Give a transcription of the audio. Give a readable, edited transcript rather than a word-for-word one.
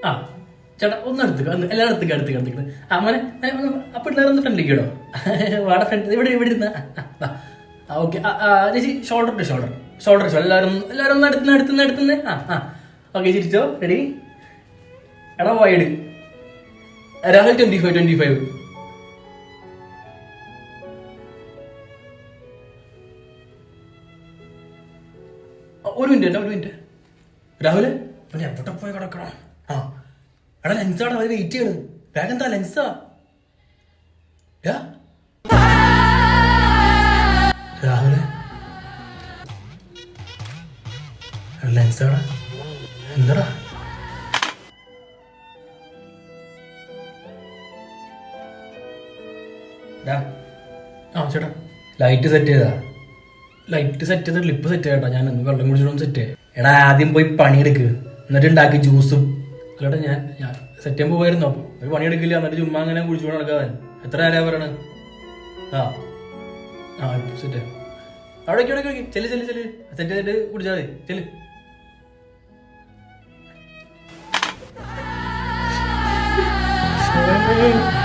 ആ ചേട്ടാ ഒന്ന് എടുത്തുക, ഒന്ന് എല്ലാവരും എടുത്തുക. ആ മോനെ ആ പിള്ളേരൊന്ന് ഫ്രണ്ടിലേക്ക് ഇടോ. വാട ഫ്രണ്ട് ഇവിടെ ഇരുന്ന. ആ ഓക്കെ. ചേച്ചി ഷോൾഡർ എല്ലാവരും ഒന്ന് അടുത്തുനിന്ന്. ആ ഓക്കെ ചിരിച്ചോ. റെഡി? എടാ വൈഡ് രാഹുൽ 25. ഒരു മിനിറ്റ് രാഹുല് പിന്നെ എവിടെ പോയി കിടക്കണം? ആ എടാ ലെൻസാടാ, അത് വെയിറ്റ് ചെയ്യണ്. ബാഗ് എന്താ ലെൻസാ? രാഹുല് ലെൻസാടാ, എന്താടാ? ആ ചേട്ടാ ലൈറ്റ് സെറ്റ് ചെയ്ത ക്ലിപ്പ് സെറ്റ് ചെയ്യട്ടാ. ഞാൻ വെള്ളം കുടിച്ചിട്ടൊന്നും സെറ്റ് ചെയ്യാം. എടാ ആദ്യം പോയി പണിയെടുക്ക്, എന്നിട്ട് ഉണ്ടാക്കി ജ്യൂസും. അല്ലടാ ഞാൻ സെറ്റ് ചെയ്യാൻ പോവായിരുന്നു. അപ്പൊ ഒരു പണിയെടുക്കില്ല, എന്നിട്ട് ചുമ്മാ അങ്ങനെ കുടിച്ചുകൊണ്ട് നടക്കാതെ എത്ര നേരം പറയണ? ആ സെറ്റ് അവിടെ ചെല്ല് സെറ്റ് ചെയ്തിട്ട് കുടിച്ചാൽ മതി. ചെല്ല്. Oh